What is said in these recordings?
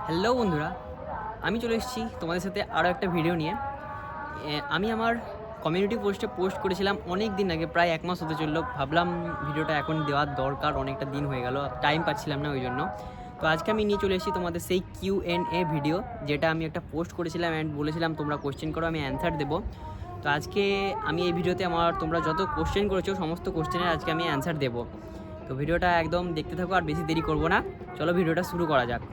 Hello বন্ধুরা, আমি চলে এসেছি তোমাদের সাথে আরও একটা ভিডিও নিয়ে। আমি আমার কমিউনিটি পোস্টে পোস্ট করেছিলাম অনেক দিন আগে, প্রায় 1 মাস হতে চললো। ভাবলাম ভিডিওটা এখন দেওয়ার দরকার, অনেকটা দিন হয়ে গেল, টাইম পাচ্ছিলাম না ওই জন্য। তো আজকে আমি নিয়ে চলে এসেছি তোমাদের সেই Q&A ভিডিও, যেটা আমি একটা পোস্ট করেছিলাম অ্যান্ড বলেছিলাম তোমরা কোশ্চেন করো, আমি অ্যান্সার দেবো। তো আজকে আমি এই ভিডিওতে তোমরা যত কোশ্চেন করেছো সমস্ত কোশ্চেনের আজকে আমি অ্যান্সার দেবো। তো ভিডিওটা একদম দেখতে থাকো, আর বেশি দেরি করবো না, চলো ভিডিওটা শুরু করা যাক।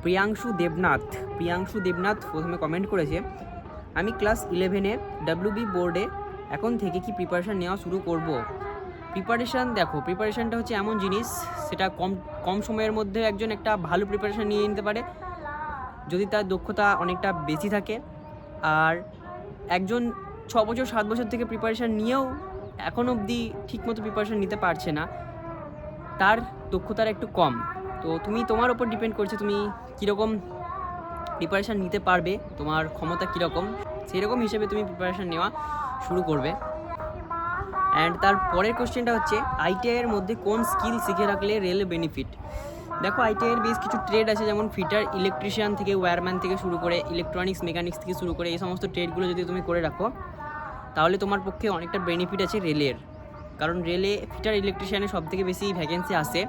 প্রিয়াংশু দেবনাথ প্রথমে কমেন্ট করেছে, আমি ক্লাস 11-এ WB বোর্ডে এখন থেকে কি প্রিপারেশান নেওয়া শুরু করব। প্রিপারেশানটা হচ্ছে এমন জিনিস, সেটা কম সময়ের মধ্যে একজন একটা ভালো প্রিপারেশান নিয়ে নিতে পারে যদি তার দক্ষতা অনেকটা বেশি থাকে। আর একজন 6 বছর 7 বছর থেকে প্রিপারেশান নিয়েও এখন অবধি ঠিকমতো প্রিপারেশান নিতে পারছে না, তার দক্ষতার একটু কম। তো তোমার ওপর ডিপেন্ড করছে তুমি কীরকম প্রিপারেশান নিতে পারবে, তোমার ক্ষমতা কীরকম, সেই রকম হিসেবে তুমি প্রিপারেশান নেওয়া শুরু করবে। অ্যান্ড তার পরের কোশ্চেনটা হচ্ছে, ITI-এর মধ্যে কোন স্কিল শিখে রাখলে রেল বেনিফিট। দেখো, ITI-এর বেশ কিছু ট্রেড আছে, যেমন ফিটার, ইলেকট্রিশিয়ান থেকে ওয়্যারম্যান থেকে শুরু করে ইলেকট্রনিক্স মেকানিক্স থেকে শুরু করে এই সমস্ত ট্রেডগুলো যদি তুমি করে রাখো তাহলে তোমার পক্ষে অনেকটা বেনিফিট আছে রেলের। কারণ রেলে ফিটার ইলেকট্রিশিয়ানের সব থেকে বেশি ভ্যাকেন্সি আসে।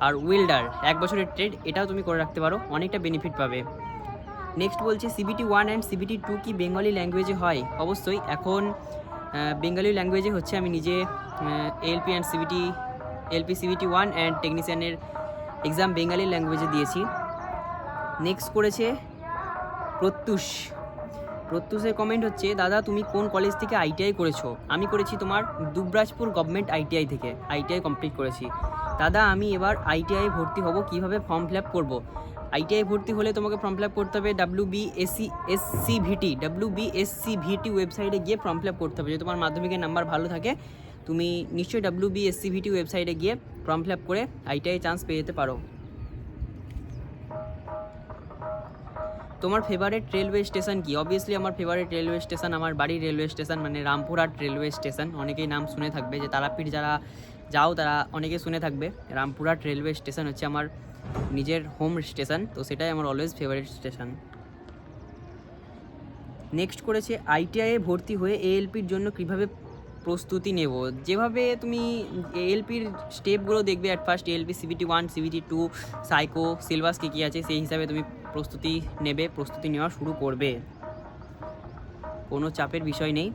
আর ওয়েল্ডার 1 বছরের ট্রেড, এটাও তুমি করে রাখতে পারো, অনেকটা বেনিফিট পাবে। নেক্সট বলছে, CBT 1 অ্যান্ড CBT 2 কি বেঙ্গলি ল্যাঙ্গুয়েজে হয়? অবশ্যই এখন বেঙ্গলি ল্যাঙ্গুয়েজে হচ্ছে। আমি নিজে ALP অ্যান্ড CBT 1 অ্যান্ড টেকনিশিয়ানের এক্সাম বেঙ্গলি ল্যাঙ্গুয়েজে দিয়েছি। নেক্সট করেছে প্রত্যুষের কমেন্ট হচ্ছে, দাদা তুমি কোন কলেজ থেকে ITI করেছো? আমি করেছি তোমার দুবরাজপুর গভর্নমেন্ট ITI থেকে ITI কমপ্লিট করেছি। দাদা আমি এবার ITI ভর্তি হব, কিভাবে ফর্ম ফিল আপ করবো? ITI ভর্তি হলে তোমাকে ফর্ম ফিল আপ করতে হবে WBSCVT ওয়েবসাইটে গিয়ে ফর্ম ফিল আপ করতে হবে। যদি তোমার মাধ্যমিকের নাম্বার ভালো থাকে তুমি নিশ্চয়ই WBSCVT ওয়েবসাইটে গিয়ে ফর্ম ফিল আপ করে ITI চান্স পেয়ে যেতে পারো। তোমার ফেভারিট রেলওয়ে স্টেশন কি? অবভিয়াসলি আমার ফেভারিট রেলওয়ে স্টেশন আমার বাড়ির রেলওয়ে স্টেশন, মানে রামপুরহাট রেলওয়ে স্টেশন। অনেকেই নাম শুনে থাকবে, যে তারাপীঠ যারা যাও তারা অনেকে শুনে থাকবে। রামপুরহাট রেলওয়ে স্টেশন হচ্ছে আমার নিজের হোম স্টেশন, তো সেটাই আমার অলওয়েজ ফেভারিট স্টেশন। নেক্সট করেছে, ITI-এ ভর্তি হয়ে ALPর জন্য কীভাবে প্রস্তুতি নেব? যেভাবে তুমি ALPর স্টেপগুলো দেখবে, at first ALP CBT 1 CBT 2 psycho syllabus কী আছে সেই হিসাবে তুমি প্রস্তুতি নেওয়া শুরু করবে, কোনো চাপের বিষয় নেই।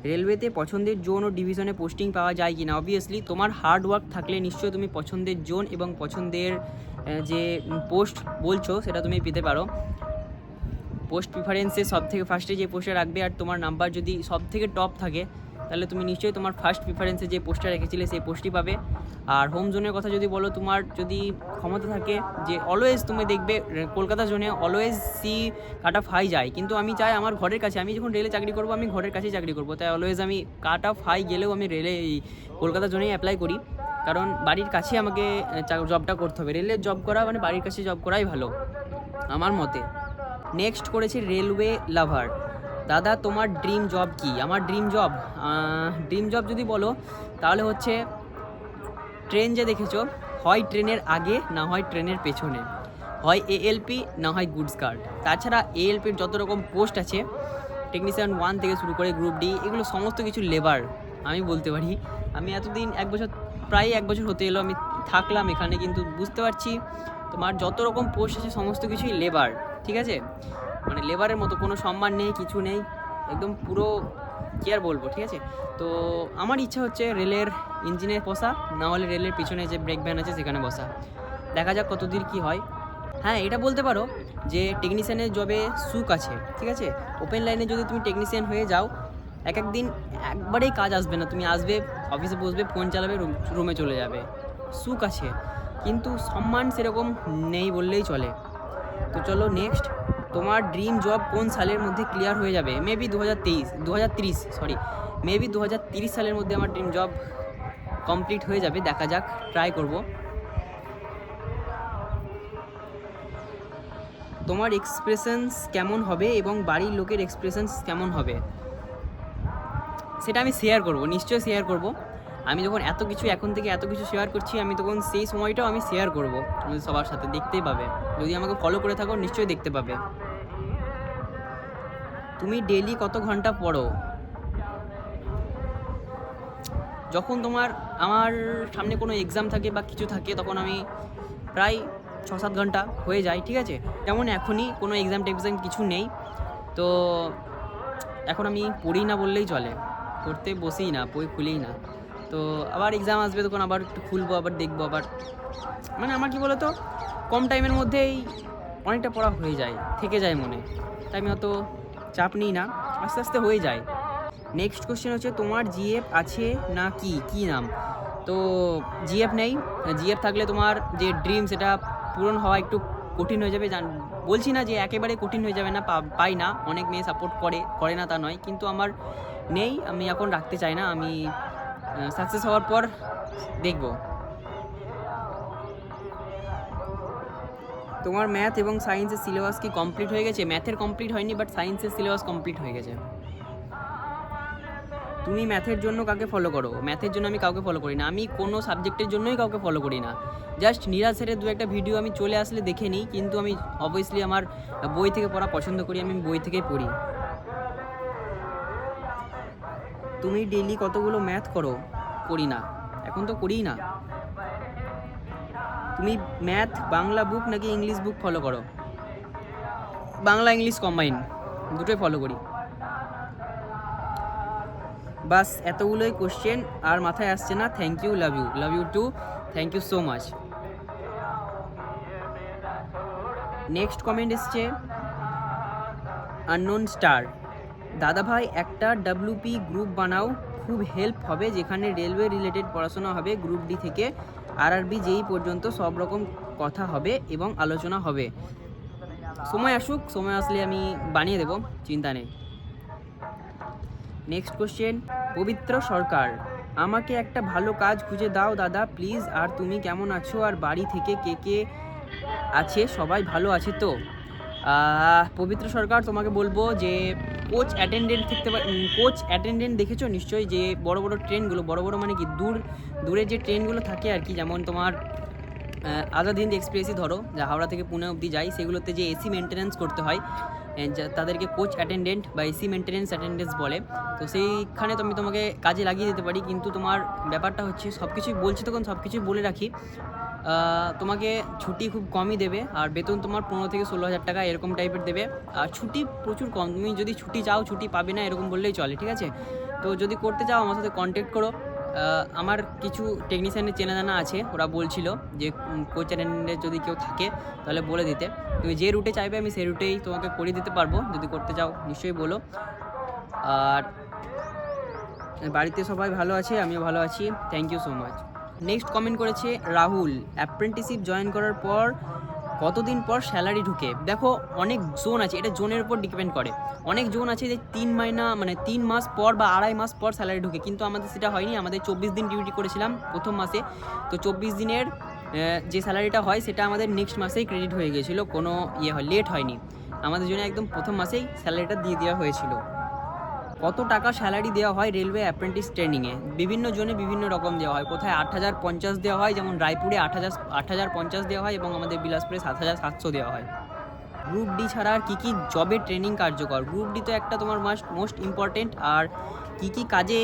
রেলওয়েতে পছন্দের জোন ও ডিভিশনে পোস্টিং পাওয়া যায় কি না? অবভিয়াসলি তোমার হার্ড ওয়ার্ক থাকলে নিশ্চয়ই তুমি পছন্দের জোন এবং পছন্দের যে পোস্ট বলছো সেটা তুমি পেতে পারো। পোস্ট প্রিফারেন্সে সব থেকে ফার্স্টে যে পোস্টে রাখবে, আর তোমার নাম্বার যদি সব থেকে টপ থাকে তাহলে তুমি নিশ্চয়ই তোমার ফার্স্ট প্রিফারেন্সে যে পোস্টটা রেখেছিলে সেই পোস্টই পাবে। আর হোম জোনের কথা যদি বলো, তোমার যদি ক্ষমতা থাকে যে অলওয়েজ তুমি দেখবে কলকাতা জোনে অলওয়েজ কাট অফ হাই যায়, কিন্তু আমি চাই আমার ঘরের কাছে, আমি যখন রেলে চাকরি করবো আমি ঘরের কাছেই চাকরি করবো, তাই অলওয়েজ আমি কাট অফ হাই গেলেও আমি রেলে কলকাতা জোনেই অ্যাপ্লাই করি, কারণ বাড়ির কাছে আমাকে জবটা করতে হবে। রেলের জব করা মানে বাড়ির কাছে জব করাই ভালো আমার মতে। নেক্সট করেছি রেলওয়ে লাভার, দাদা তোমার ড্রিম জব কি? আমার ড্রিম জব যদি বলো তাহলে হচ্ছে ট্রেন যে দেখেছো, হয় ট্রেনের আগে না হয় ট্রেনের পেছনে, হয় ALP না হয় গুডস গার্ড। তাছাড়া ALPর যত রকম পোস্ট আছে, টেকনিশিয়ান 1 থেকে শুরু করে গ্রুপ ডি, এগুলো সমস্ত কিছু লেবার। আমি বলতে পারি আমি এতদিন প্রায় এক বছর হতে এলো আমি থাকলাম এখানে, কিন্তু বুঝতে পারছি তোমার যত রকম পোস্ট আছে সমস্ত কিছুই লেবার, ঠিক আছে? মানে লেবারের মতো কোনো সম্মান নেই, কিছু নেই, একদম পুরো কি আর বলবো, ঠিক আছে? তো আমার ইচ্ছা হচ্ছে রেলের ইঞ্জিনে বসা, না হলে রেলের পিছনে যে ব্রেক ভ্যান আছে সেখানে বসা। দেখা যাক কতদূর কি হয়। হ্যাঁ, এটা বলতে পারো যে টেকনিশিয়ানের জবে সুখ আছে, ঠিক আছে? ওপেন লাইনে যদি তুমি টেকনিশিয়ান হয়ে যাও, একদিন একবারেই কাজ আসবে না, তুমি আসবে অফিসে বসবে, ফোন চালাবে, রুমে চলে যাবে, সুখ আছে, কিন্তু সম্মান সেরকম নেই বললেই চলে। তো চলো নেক্সট, তোমার ড্রিম জব কোন সালের মধ্যে ক্লিয়ার হয়ে যাবে? মেবি 2030 সালের মধ্যে আমার ড্রিম জব কমপ্লিট হয়ে যাবে, দেখা যাক, ট্রাই করব। তোমার এক্সপ্রেশনস কেমন হবে এবং বাড়ির লোকের এক্সপ্রেশনস কেমন হবে সেটা আমি শেয়ার করব, নিশ্চয়ই শেয়ার করব। আমি যখন এত কিছু এখন থেকে এত কিছু শেয়ার করছি, আমি তখন সেই সময়টাও আমি শেয়ার করবো তোমাদের সবার সাথে, দেখতেই পাবে। যদি আমাকে ফলো করে থাকো নিশ্চয়ই দেখতে পাবে। তুমি ডেইলি কত ঘন্টা পড়ো? যখন আমার সামনে কোনো এক্সাম থাকে বা কিছু থাকে তখন আমি প্রায় 6-7 ঘন্টা হয়ে যায়, ঠিক আছে। যেমন এখনই কোনো এক্সাম টেক্সাম কিছু নেই, তো এখন আমি পড়ি না বললেই চলে, পড়তে বসিই না, বই খুলেই না। তো আবার এক্সাম আসবে তখন আবার একটু খুলবো, আবার দেখবো, আবার মানে আমার কী বলো তো, কম টাইমের মধ্যেই অনেকটা পড়া হয়ে যায়, থেকে যায় মনে, তাই আমি অত চাপ নিই না, আস্তে আস্তে হয়ে যায়। নেক্সট কোশ্চেন হচ্ছে, তোমার জিএফ আছে না কি নাম? তো জিএফ নেই। জিএফ থাকলে তোমার যে ড্রিম সেটা পূরণ হওয়া একটু কঠিন হয়ে যাবে। বলছি না যে একেবারে কঠিন হয়ে যাবে না, পাই না, অনেক মেয়ে সাপোর্ট করে না তা নয়, কিন্তু আমার নেই, আমি এখন রাখতে চাই না, আমি সাকসেস হওয়ার পর দেখব। তোমার ম্যাথ এবং সায়েন্সের সিলেবাস কি কমপ্লিট হয়ে গেছে? ম্যাথের কমপ্লিট হয়নি, বাট সায়েন্সের সিলেবাস কমপ্লিট হয়ে গেছে। তুমি ম্যাথের জন্য কাকে ফলো করো? ম্যাথের জন্য আমি কাউকে ফলো করি না, আমি কোনো সাবজেক্টের জন্যই কাউকে ফলো করি না। জাস্ট নিরাজ স্যারের দু একটা ভিডিও আমি চলে আসলে দেখে নিই, কিন্তু আমি অবভিয়াসলি আমার বই থেকে পড়া পছন্দ করি, আমি বই থেকেই পড়ি। তুমি ডেইলি কতগুলো ম্যাথ করো? করি না, এখন তো করিই না। তুমি ম্যাথ বাংলা বুক নাকি ইংলিশ বুক ফলো করো? বাংলা ইংলিশ কম্বাইন, দুটোই ফলো করি। বাস এতগুলোই কোশ্চেন, আর মাথায় আসছে না। Thank you, love you too, thank you so much. Next comment এসছে আননোন স্টার, দাদা ভাই একটা WP গ্রুপ বানাও, খুব হেল্প হবে, যেখানে রেলওয়ে রিলেটেড পড়াশোনা হবে, গ্রুপ ডি থেকে RRB যেই পর্যন্ত সব রকম কথা হবে এবং আলোচনা হবে। সময় আসুক, সময় আসলে আমি বানিয়ে দেবো, চিন্তা নেই। নেক্সট কোশ্চেন, পবিত্র সরকার, আমাকে একটা ভালো কাজ খুঁজে দাও দাদা প্লিজ, আর তুমি কেমন আছো, আর বাড়ি থেকে কে কে আছে, সবাই ভালো আছে তো? পবিত্র সরকার, তোমাকে বলবো যে কোচ অ্যাটেন্ডেন্ট দেখেছো নিশ্চয়ই, যে বড় বড় ট্রেনগুলো, বড় বড় মানে কি দূরের যে ট্রেনগুলো থাকে আর কি, যেমন তোমার আজাদ হিন্দ এক্সপ্রেসই ধরো, যা হাওড়া থেকে পুনে অবধি যায়, সেগুলোতে যে এসি মেনটেন্যান্স করতে হয়, তাদেরকে কোচ অ্যাটেন্ডেন্ট বা এসি মেনটেন্যান্স বলে। তো সেইখানে তোমাকে কাজে লাগিয়ে দিতে পারি, কিন্তু তোমার ব্যাপারটা হচ্ছে, সব কিছুই বলছি তখন সব কিছুই বলে রাখি, তোমাকে ছুটি খুব কমই দেবে, আর বেতন তোমার 15 থেকে 16,000 টাকা এরকম টাইপের দেবে, আর ছুটি প্রচুর কম, তুমি যদি ছুটি চাও ছুটি পাবে না এরকম বললেই চলে, ঠিক আছে। তো যদি করতে চাও আমার সাথে কন্ট্যাক্ট করো, আমার কিছু টেকনিশিয়ানের চেনা জানা আছে, ওরা বলছিল যে কোচ অ্যাটেন্ডেন্টের যদি কেউ থাকে তাহলে বলে দিতে। তুমি যে রুটে চাইবে আমি সেই রুটেই তোমাকে করে দিতে পারবো, যদি করতে চাও নিশ্চয়ই বলো। আর বাড়িতে সবাই ভালো আছে, আমিও ভালো আছি, thank you so much. Next comment করেছে রাহুল, অ্যাপ্রেন্টিসশিপ জয়েন করার পর কতদিন পর স্যালারি ঢুকে? দেখো অনেক জোন আছে, এটা জোনের উপর ডিপেন্ড করে। অনেক জোন আছে যে 3 মাস পর বা 2.5 মাস পর স্যালারি ঢুকে, কিন্তু আমাদের সেটা হয়নি। আমাদের 24 দিন ডিউটি করেছিলাম প্রথম মাসে, তো 24 দিনের যে স্যালারিটা হয় সেটা আমাদের নেক্সট মাসেই ক্রেডিট হয়ে গিয়েছিলো, কোনো লেট হয়নি আমাদের জন্য, একদম প্রথম মাসেই স্যালারিটা দিয়ে দেওয়া হয়েছিল। কত টাকা স্যালারি দেওয়া হয় রেলওয়ে অ্যাপ্রেন্টিস ট্রেনিংয়ে? বিভিন্ন জনে বিভিন্ন রকম দেওয়া হয়, কোথায় 8,050 দেওয়া হয়, যেমন রায়পুরে 8,050 দেওয়া হয়, এবং আমাদের বিলাসপুরে 7,700 দেওয়া হয়। গ্রুপ ডি ছাড়া আর কী কী জবে ট্রেনিং কার্যকর? গ্রুপ ডি তো একটা তোমার মোস্ট ইম্পর্টেন্ট, আর কী কী কাজে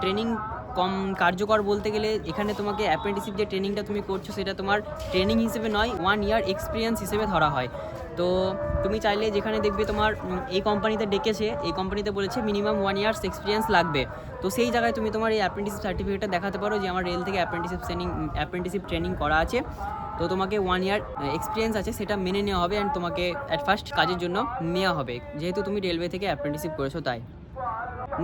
ট্রেনিং কম কার্যকর বলতে গেলে, এখানে তোমাকে অ্যাপ্রেন্টিসশিপ যে ট্রেনিংটা তুমি করছো সেটা তোমার ট্রেনিং হিসেবে নয়, 1 ইয়ার এক্সপিরিয়েন্স হিসেবে ধরা হয়। তো তুমি চাইলে যেখানে দেখবে তোমার এই কোম্পানিতে ডেকেছে, এই কোম্পানিতে বলেছে মিনিমাম 1 ইয়ার্স এক্সপিরিয়েন্স লাগবে, তো সেই জায়গায় তুমি তোমার এই অ্যাপ্রেন্টিসশিপ সার্টিফিকেটটা দেখাতে পারো যে আমার রেল থেকে অ্যাপ্রেন্টিসশিপ ট্রেনিং করা আছে, তো তোমাকে 1 ইয়ার এক্সপিরিয়েন্স আছে সেটা মেনে নেওয়া হবে, অ্যান্ড তোমাকে অ্যাট ফার্স্ট কাজের জন্য নেওয়া হবে, যেহেতু তুমি রেলওয়ে থেকে অ্যাপ্রেন্টিসশিপ করেছো তাই।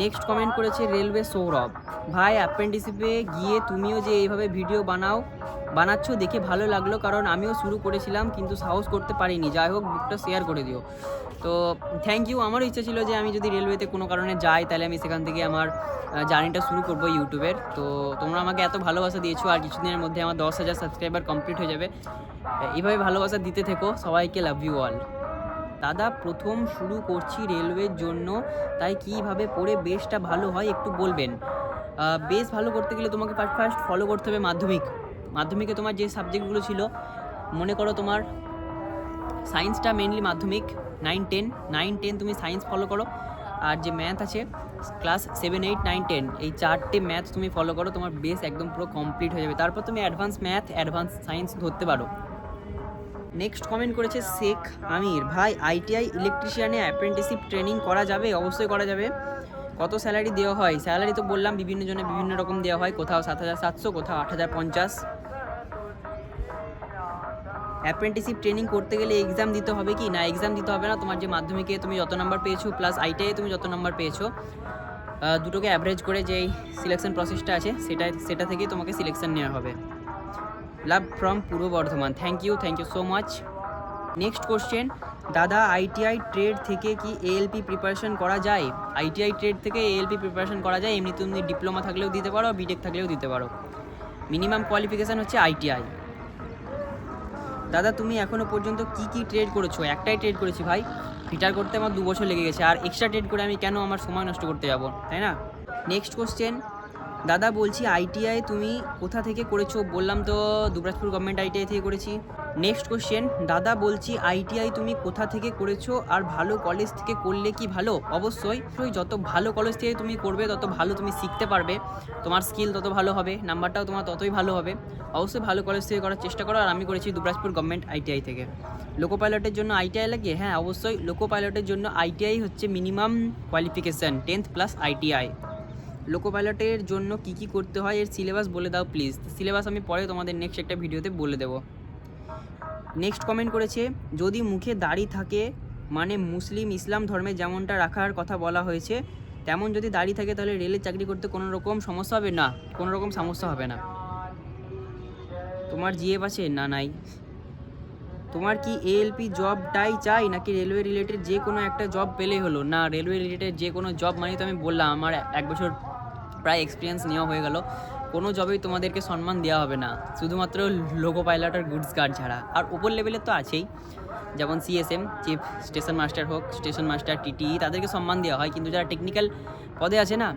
নেক্সট কমেন্ট করেছে রেলওয়ে সৌরভ, ভাই অ্যাপ্রেন্টিসশিপে গিয়ে তুমিও যে এইভাবে ভিডিও বানাচ্ছ দেখে ভালো লাগলো, কারণ আমিও শুরু করেছিলাম কিন্তু সাহস করতে পারিনি, যাই হোক বুকটা শেয়ার করে দিও। তো থ্যাংক ইউ, আমারও ইচ্ছা ছিল যে আমি যদি রেলওয়েতে কোনো কারণে যাই তাহলে আমি সেখান থেকে আমার জার্নিটা শুরু করবো ইউটিউবের। তো তোমরা আমাকে এত ভালোবাসা দিয়েছো, আর কিছুদিনের মধ্যে আমার 10,000 সাবস্ক্রাইবার কমপ্লিট হয়ে যাবে, এইভাবে ভালোবাসা দিতে থেকো, সবাইকে লাভ ইউ অল। দাদা প্রথম শুরু করছি রেলওয়ের জন্য, তাই কীভাবে পড়ে বেশটা ভালো হয় একটু বলবেন? বেশ ভালো করতে গেলে তোমাকে ফার্স্ট ফলো করতে হবে মাধ্যমিকে তোমার যে সাবজেক্টগুলো ছিল, মনে করো তোমার সায়েন্সটা মেনলি মাধ্যমিক 9-10 তুমি সায়েন্স ফলো করো, আর যে ম্যাথ আছে ক্লাস 7, 8, 9, 10 এই 4টে ম্যাথ তুমি ফলো করো, তোমার বেস একদম পুরো কমপ্লিট হয়ে যাবে। তারপর তুমি অ্যাডভান্স ম্যাথ অ্যাডভান্স সায়েন্স ধরতে পারো। নেক্সট কমেন্ট করেছে শেখ আমির, ভাই ITI ইলেকট্রিশিয়ানে অ্যাপ্রেন্টিসশিপ ট্রেনিং করা যাবে? অবশ্যই করা যাবে। কত স্যালারি দেওয়া হয়? স্যালারি তো বললাম বিভিন্ন জনে বিভিন্ন রকম দেওয়া হয়, কোথাও 7,700, কোথাও 8,050। অ্যাপ্রেন্টিসশিপ ট্রেনিং করতে গেলে এক্সাম দিতে হবে কি? না, এক্সাম দিতে হবে না। তোমার যে মাধ্যমিকে তুমি যত নাম্বার পেয়েছো প্লাস ITI তুমি যত নাম্বার পেয়েছো, দুটোকে অ্যাভারেজ করে যেই সিলেকশন প্রসেসটা আছে সেটা থেকেই তোমাকে সিলেকশন নেওয়া হবে। Love from Purba Bardhaman. Thank you so much. Next question, দাদা ITI ট্রেড থেকে কি ALP প্রিপারেশন করা যায়? ITI ট্রেড থেকে ALP প্রিপারেশন করা যায়। এমনি তুমি ডিপ্লোমা থাকলেও দিতে পারো, বিটেক থাকলেও দিতে পারো। মিনিমাম কোয়ালিফিকেশান হচ্ছে ITI। দাদা তুমি এখনও পর্যন্ত কি ট্রেড করেছো? একটাই ট্রেড করেছি ভাই, ফিটার করতে আমার 2 বছর লেগে গেছে, আর এক্সট্রা ট্রেড করে আমি কেন আমার সময় নষ্ট করতে যাব, তাই না? নেক্সট কোশ্চেন, দাদা বলছি ITI তুমি কোথা থেকে করেছো? বললাম তো দুবরাজপুর গভর্নমেন্ট ITI থেকে করেছি। নেক্সট কোশ্চেন, দাদা বলছি ITI তুমি কোথা থেকে করেছো আর ভালো কলেজ থেকে করলে কি ভালো? অবশ্যই যত ভালো কলেজ থেকে তুমি করবে তত ভালো তুমি শিখতে পারবে, তোমার স্কিল তত ভালো হবে, নাম্বারটাও তোমার ততই ভালো হবে। অবশ্যই ভালো কলেজ থেকে করার চেষ্টা করো। আর আমি করেছি দুবরাজপুর গভর্নমেন্ট ITI থেকে। লোকো পাইলটের জন্য ITI লাগে? হ্যাঁ অবশ্যই, লোকো পাইলটের জন্য ITI হচ্ছে minimum qualification 10th plus ITI। লোকো পাইলটের জন্য কী করতে হয় এর সিলেবাস বলে দাও প্লিজ। সিলেবাস আমি পরে তোমাদের নেক্সট একটা ভিডিওতে বলে দেবো। নেক্সট কমেন্ট করেছে, যদি মুখে দাড়ি থাকে মানে মুসলিম ইসলাম ধর্মে যেমনটা রাখার কথা বলা হয়েছে তেমন যদি দাড়ি থাকে তাহলে রেলের চাকরি করতে কোনো রকম সমস্যা হবে? না, কোনো রকম সমস্যা হবে না। তোমার জিএফ আছে? না, নাই। তোমার কি ALP জবটাই চাই নাকি রেলওয়ে রিলেটেড যে কোনো একটা জব পেলেই হলো? না, রেলওয়ে রিলেটেড যে কোনো জব মানে তো আমি বললাম আমার 1 বছর প্রায় এক্সপিরিয়েন্স নেওয়া হয়ে গেল, কোনো জবেই তোমাদেরকে সম্মান দেওয়া হবে না, শুধুমাত্র লোকো পাইলট আর গুডস গার্ড ছাড়া। আর উপর লেভেলের তো আছেই, যেমন CSM চিফ স্টেশন মাস্টার হোক, স্টেশন মাস্টার TTE, তাদেরকে সম্মান দেওয়া হয়। কিন্তু যারা টেকনিক্যাল পদে আছে না,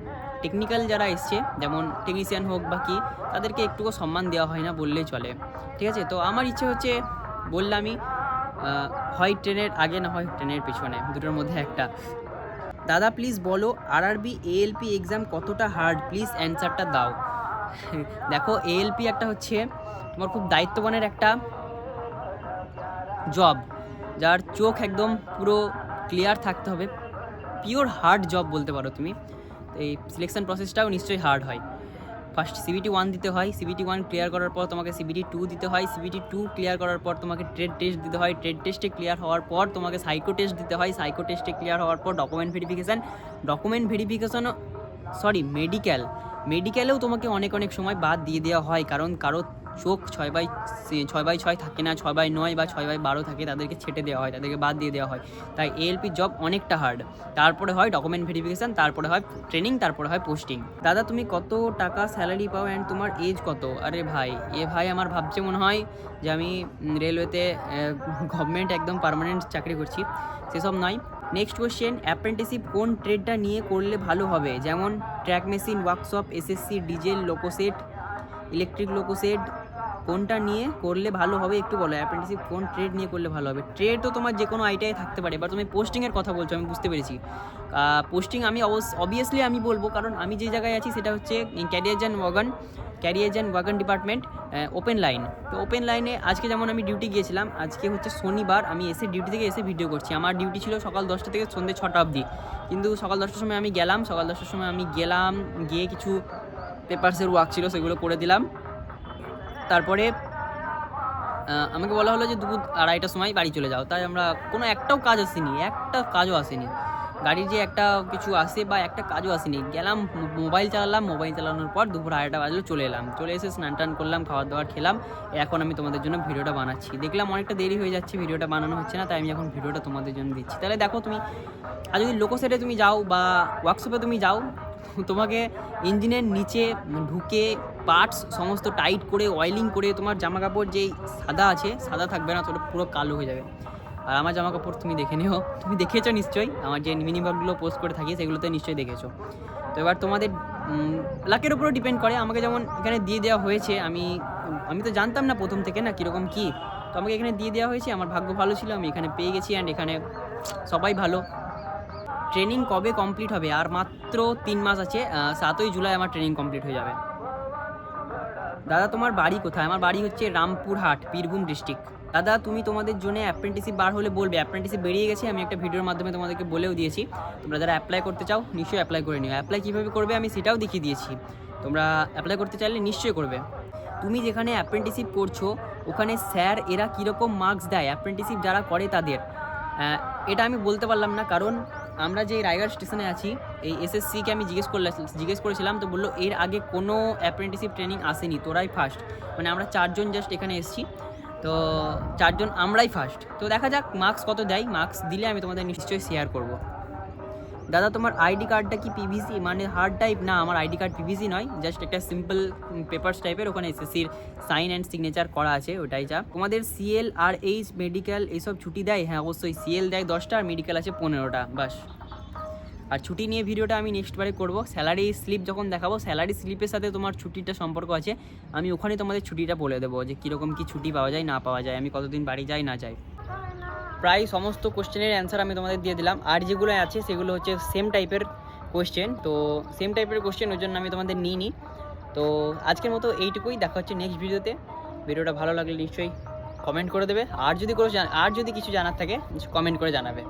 টেকনিক্যাল যারা এসছে যেমন টেকনিশিয়ান হোক বা কি, তাদেরকে একটুকু সম্মান দেওয়া হয় না বললেই চলে। ঠিক আছে, তো আমার ইচ্ছে হচ্ছে বললামই, হয় ট্রেনের আগে না হয় ট্রেনের পিছনে, দুটোর মধ্যে একটা। দাদা প্লিজ বলো RRB ALP এক্সাম কতটা হার্ড, প্লিজ অ্যান্সারটা দাও। দেখো ALP একটা হচ্ছে তোমার খুব দায়িত্ববানের একটা জব, যার চোখ একদম পুরো ক্লিয়ার থাকতে হবে, পিওর হার্ড জব বলতে পারো তুমি। এই সিলেকশন প্রসেসটাও নিশ্চয়ই হার্ড হয়। ফার্স্ট CBT 1 দিতে হয়, CBT 1 ক্লিয়ার করার পর তোমাকে CBT 2 দিতে হয়, CBT 2 ক্লিয়ার করার পর তোমাকে ট্রেড টেস্ট দিতে হয়, ট্রেড টেস্টে ক্লিয়ার হওয়ার পর তোমাকে সাইকো টেস্ট দিতে হয়, সাইকো টেস্টে ক্লিয়ার হওয়ার পর ডকুমেন্ট ভেরিফিকেশানও মেডিকেলেও তোমাকে অনেক সময় বাদ দিয়ে দেওয়া হয়, কারণ কারো চোখ 6/6 থাকে না, 6/9 বা 6/12 থাকে, তাদেরকে ছেটে দেওয়া হয়, তাদেরকে বাদ দিয়ে দেওয়া হয়। তাই ALP জব অনেকটা হার্ড। তারপরে হয় ডকুমেন্ট ভেরিফিকেশান, তারপরে হয় ট্রেনিং, তারপরে হয় পোস্টিং। দাদা তুমি কত টাকা স্যালারি পাও অ্যান্ড তোমার এজ কত? আরে ভাই আমার ভাবছে মনে হয় যে আমি রেলওয়েতে গভর্নমেন্ট একদম পার্মানেন্ট চাকরি করছি, সেসব নয়। নেক্সট কোয়েশ্চেন, অ্যাপ্রেন্টিসশিপ কোন ট্রেডটা নিয়ে করলে ভালো হবে? যেমন track machine, workshop, SSC, diesel, লোকোসেট, electric লোকোসেট, কোনটা নিয়ে করলে ভালো হবে একটু বলো। অ্যাপ্রেন্টিসশিপ কোন ট্রেড নিয়ে করলে ভালো হবে? ট্রেড তো তোমার যে কোনো ITI থাকতে পারে, এবার তুমি পোস্টিংয়ের কথা বলছো, আমি বুঝতে পেরেছি। পোস্টিং আমি অবভিয়াসলি আমি বলবো, কারণ আমি যে জায়গায় আছি সেটা হচ্ছে career and wagon department, open line. তো ওপেন লাইনে আজকে যেমন আমি ডিউটি গিয়েছিলাম, আজকে হচ্ছে শনিবার, আমি ডিউটি থেকে এসে ভিডিও করছি। আমার ডিউটি ছিল সকাল 10টা থেকে সন্ধ্যে 6টা অবধি, কিন্তু সকাল 10টার সময় আমি গেলাম, গিয়ে কিছু পেপারসের ওয়ার্ক ছিল সেগুলো করে দিলাম। তারপরে আমাকে বলা হলো যে দুপুর 2:30টার সময় বাড়ি চলে যাও। তাই আমরা কোনো একটা কাজও আসেনি, গাড়ির যে একটা কিছু আসে বা একটা কাজও আসেনি। গেলাম, মোবাইল চালানোর পর দুপুর 2:30টা বাজলো, চলে এসে স্নান টান করলাম, খাবার দাবার খেলাম। এখন আমি তোমাদের জন্য ভিডিওটা বানাচ্ছি। দেখলাম অনেকটা দেরি হয়ে যাচ্ছে, ভিডিওটা বানানো হচ্ছে না, তাই আমি এখন ভিডিওটা তোমাদের জন্য দিচ্ছি। তাহলে দেখো তুমি, আর যদি লোকোসেটে তুমি যাও বা ওয়ার্কশপে তুমি যাও, তোমাকে ইঞ্জিনের নিচে ঢুকে পার্টস সমস্ত টাইট করে অয়েলিং করে তোমার জামা কাপড় যেই সাদা থাকবে না, তোটা পুরো কালো হয়ে যাবে। আর আমার জামা কাপড় তুমি দেখে নিও, তুমি দেখেছো নিশ্চয়ই, আমার যে মিনি ব্লগগুলো পোস্ট করে থাকি সেগুলোতে নিশ্চয়ই দেখেছো। তো এবার তোমাদের লাকের উপরও ডিপেন্ড করে। আমাকে যেমন এখানে দিয়ে দেওয়া হয়েছে, আমি তো জানতাম না প্রথম থেকে না কীরকম কী, তো আমাকে এখানে দিয়ে দেওয়া হয়েছে, আমার ভাগ্য ভালো ছিল, আমি এখানে পেয়ে গেছি। অ্যান্ড এখানে সবাই ভালো। ট্রেনিং কবে কমপ্লিট হবে? আর মাত্র 3 মাস আছে, 7ই জুলাই আমার ট্রেনিং কমপ্লিট হয়ে যাবে। দাদা তোমার বাড়ি কোথায়? আমার বাড়ি হচ্ছে রামপুরহাট, বীরভূম ডিস্ট্রিক্ট। দাদা তুমি তোমাদের জন্য অ্যাপ্রেন্টিসিপ বার হলে বলবে। অ্যাপ্রেন্টিসিপ বেরিয়ে গেছে, আমি একটা ভিডিওর মাধ্যমে তোমাদেরকে বলেও দিয়েছি। তোমরা যারা অ্যাপ্লাই করতে চাও নিশ্চয়ই অ্যাপ্লাই করে নিও। অ্যাপ্লাই কীভাবে করবে আমি সেটাও দেখিয়ে দিয়েছি, তোমরা অ্যাপ্লাই করতে চাইলে নিশ্চয়ই করবে। তুমি যেখানে অ্যাপ্রেন্টিসিপ করছো ওখানে স্যার এরা কীরকম মার্কস দেয় অ্যাপ্রেন্টিসিপ যারা করে তাদের? এটা আমি বলতে পারলাম না, কারণ আমরা যে রায়গড় স্টেশনে আছি, এই এসএসসিকে আমি জিজ্ঞেস করেছিলাম, তো বললো এর আগে কোনো অ্যাপ্রেন্টিসিপ ট্রেনিং আসেনি, তোরাই ফার্স্ট। মানে আমরা 4 জন জাস্ট এখানে এসেছি, তো 4 জন আমরাই ফার্স্ট। তো দেখা যাক মার্কস কত দেয়, মার্কস দিলে আমি তোমাদের নিশ্চয়ই শেয়ার করব। দাদা তোমার আইডি কার্ডটা কি পিভিসি মানে হার্ড টাইপ? না, আমার আইডি কার্ড পিভিসি নয়, জাস্ট একটা সিম্পল পেপারস টাইপের, ওখানে এসএসসির সাইন অ্যান্ড সিগনেচার করা আছে, ওটাই যা। তোমাদের সিএল আর এইচ মেডিকেল এইসব ছুটি দেয়? হ্যাঁ অবশ্যই, সিএল দেয় 10টা আর মেডিকেল আছে 15টা, বাস। আর ছুটি নিয়ে ভিডিওটা আমি নেক্সটবারে করবো। স্যালারি স্লিপ যখন দেখাবো, স্যালারি স্লিপের সাথে তোমার ছুটিটা সম্পর্ক আছে, আমি ওখানে তোমাদের ছুটিটা বলে দেবো যে কীরকম কী ছুটি পাওয়া যায় না পাওয়া যায়, আমি কতদিন বাড়ি যাই না যাই। প্রায় সমস্ত কোশ্চেনের অ্যান্সার আমি তোমাদের দিয়ে দিলাম, আর যেগুলো আছে সেগুলো হচ্ছে সেম টাইপের কোশ্চেন, তো সেম টাইপের কোশ্চেন ওই জন্য আমি তোমাদের নিই। তো আজকের মতো এইটুকুই, দেখা হচ্ছে নেক্সট ভিডিওতে। ভিডিওটা ভালো লাগলে নিশ্চয়ই কমেন্ট করে দেবে, আর যদি কিছু জানার থাকে কমেন্ট করে জানাবে।